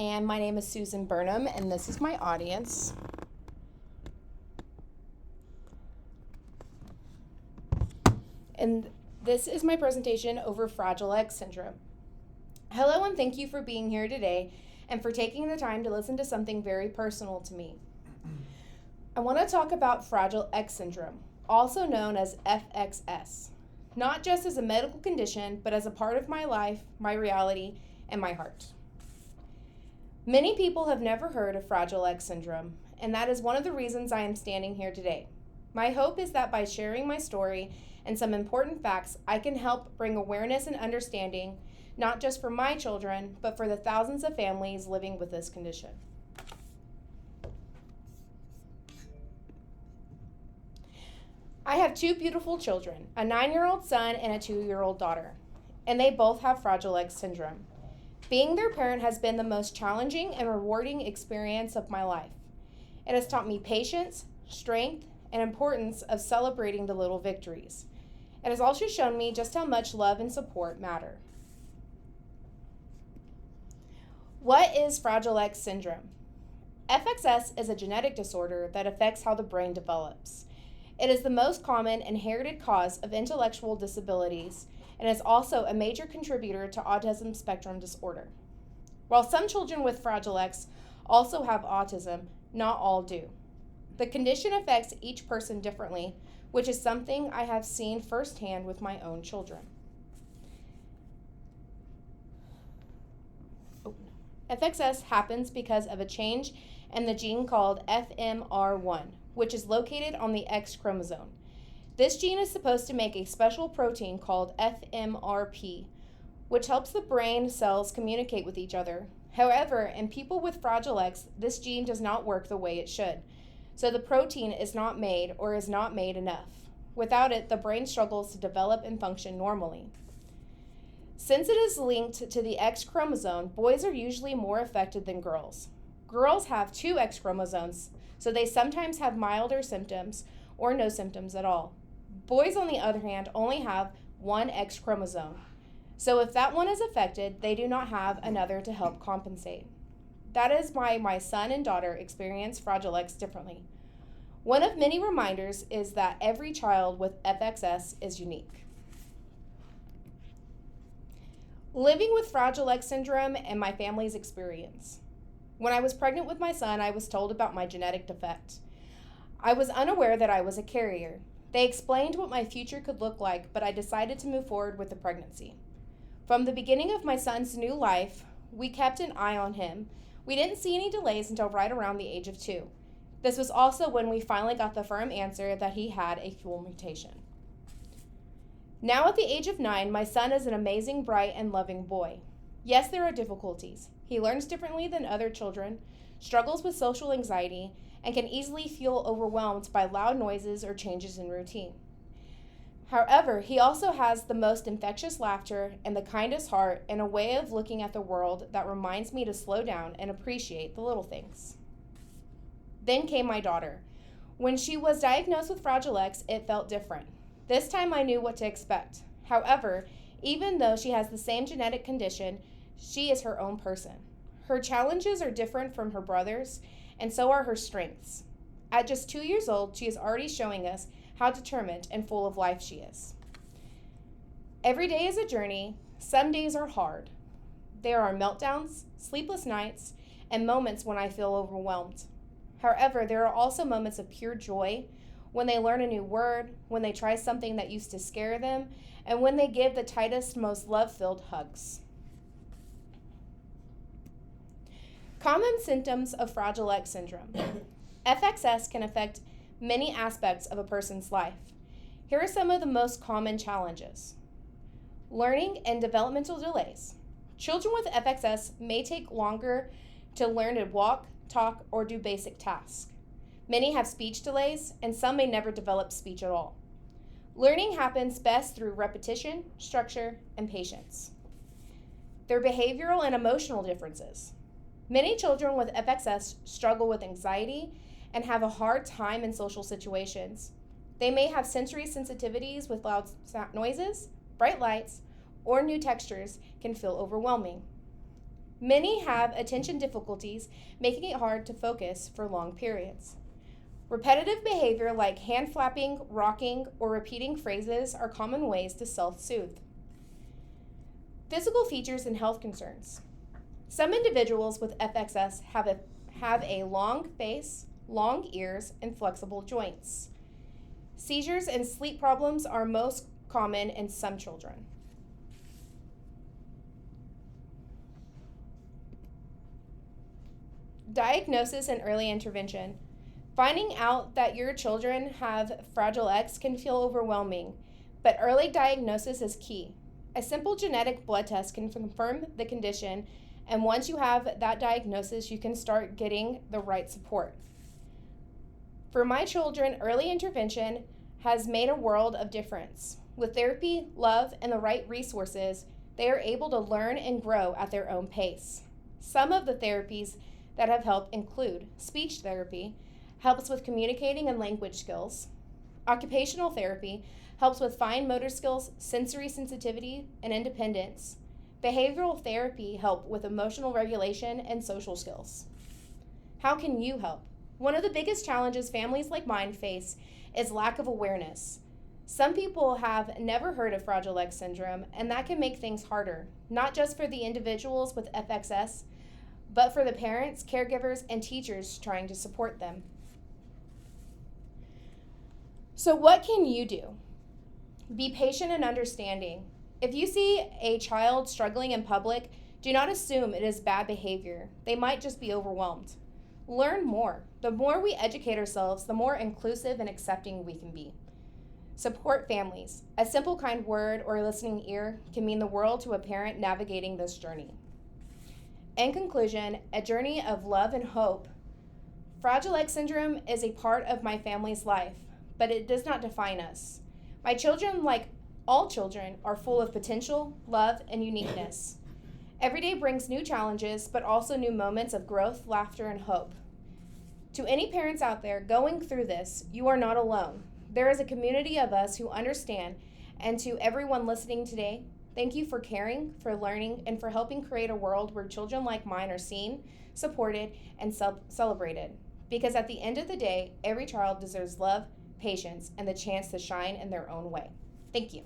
and my name is Susan Burnham, and this is my audience. And this is my presentation over Fragile X syndrome. Hello, and thank you for being here today and for taking the time to listen to something very personal to me. I want to talk about Fragile X syndrome, also known as FXS, not just as a medical condition, but as a part of my life, my reality, and my heart. Many people have never heard of Fragile X syndrome, and that is one of the reasons I am standing here today. My hope is that by sharing my story and some important facts, I can help bring awareness and understanding, not just for my children, but for the thousands of families living with this condition. I have two beautiful children, a 9-year-old son and a 2-year-old daughter, and they both have Fragile X syndrome. Being their parent has been the most challenging and rewarding experience of my life. It has taught me patience, strength, and importance of celebrating the little victories. It has also shown me just how much love and support matter. What is Fragile X syndrome? FXS is a genetic disorder that affects how the brain develops. It is the most common inherited cause of intellectual disabilities and is also a major contributor to autism spectrum disorder. While some children with Fragile X also have autism, not all do. The condition affects each person differently, which is something I have seen firsthand with my own children. FXS happens because of a change in the gene called FMR1, which is located on the X chromosome. This gene is supposed to make a special protein called FMRP, which helps the brain cells communicate with each other. However, in people with Fragile X, this gene does not work the way it should. So the protein is not made or is not made enough. Without it, the brain struggles to develop and function normally. Since it is linked to the X chromosome, boys are usually more affected than girls. Girls have 2 X chromosomes, so they sometimes have milder symptoms or no symptoms at all. Boys, on the other hand, only have 1 X chromosome. So if that one is affected, they do not have another to help compensate. That is why my son and daughter experience Fragile X differently. One of many reminders is that every child with FXS is unique. Living with Fragile X syndrome and my family's experience. When I was pregnant with my son, I was told about my genetic defect. I was unaware that I was a carrier. They explained what my future could look like, but I decided to move forward with the pregnancy. From the beginning of my son's new life, we kept an eye on him. We didn't see any delays until right around the age of 2. This was also when we finally got the firm answer that he had a FUL mutation. Now at the age of 9, my son is an amazing, bright, and loving boy. Yes, there are difficulties. He learns differently than other children, struggles with social anxiety, and can easily feel overwhelmed by loud noises or changes in routine. However, he also has the most infectious laughter and the kindest heart and a way of looking at the world that reminds me to slow down and appreciate the little things. Then came my daughter. When she was diagnosed with Fragile X, it felt different. This time I knew what to expect. However, even though she has the same genetic condition, she is her own person. Her challenges are different from her brothers, and so are her strengths. At just 2 years old, she is already showing us how determined and full of life she is. Every day is a journey. Some days are hard. There are meltdowns, sleepless nights, and moments when I feel overwhelmed. However, there are also moments of pure joy when they learn a new word, when they try something that used to scare them, and when they give the tightest, most love-filled hugs. Common symptoms of Fragile X syndrome. FXS can affect many aspects of a person's life. Here are some of the most common challenges. Learning and developmental delays. Children with FXS may take longer to learn to walk, talk, or do basic tasks. Many have speech delays, and some may never develop speech at all. Learning happens best through repetition, structure, and patience. Their behavioral and emotional differences. Many children with FXS struggle with anxiety and have a hard time in social situations. They may have sensory sensitivities with loud noises, bright lights, or new textures can feel overwhelming. Many have attention difficulties, making it hard to focus for long periods. Repetitive behavior like hand flapping, rocking, or repeating phrases are common ways to self-soothe. Physical features and health concerns. Some individuals with FXS have a long face, long ears, and flexible joints. Seizures and sleep problems are most common in some children. Diagnosis and early intervention. Finding out that your children have Fragile X can feel overwhelming, but early diagnosis is key. A simple genetic blood test can confirm the condition, and once you have that diagnosis, you can start getting the right support. For my children, early intervention has made a world of difference. With therapy, love, and the right resources, they are able to learn and grow at their own pace. Some of the therapies that have helped include speech therapy, helps with communicating and language skills. Occupational therapy helps with fine motor skills, sensory sensitivity, and independence. Behavioral therapy helps with emotional regulation and social skills. How can you help? One of the biggest challenges families like mine face is lack of awareness. Some people have never heard of Fragile X syndrome, and that can make things harder, not just for the individuals with FXS, but for the parents, caregivers, and teachers trying to support them. So what can you do? Be patient and understanding. If you see a child struggling in public, do not assume it is bad behavior. They might just be overwhelmed. Learn more. The more we educate ourselves, the more inclusive and accepting we can be. Support families. A simple kind word or listening ear can mean the world to a parent navigating this journey. In conclusion, a journey of love and hope. Fragile X syndrome is a part of my family's life, but it does not define us. My children, like all children, are full of potential, love, and uniqueness. Every day brings new challenges, but also new moments of growth, laughter, and hope. To any parents out there going through this, you are not alone. There is a community of us who understand, and to everyone listening today, thank you for caring, for learning, and for helping create a world where children like mine are seen, supported, and celebrated. Because at the end of the day, every child deserves love, patience, and the chance to shine in their own way. Thank you.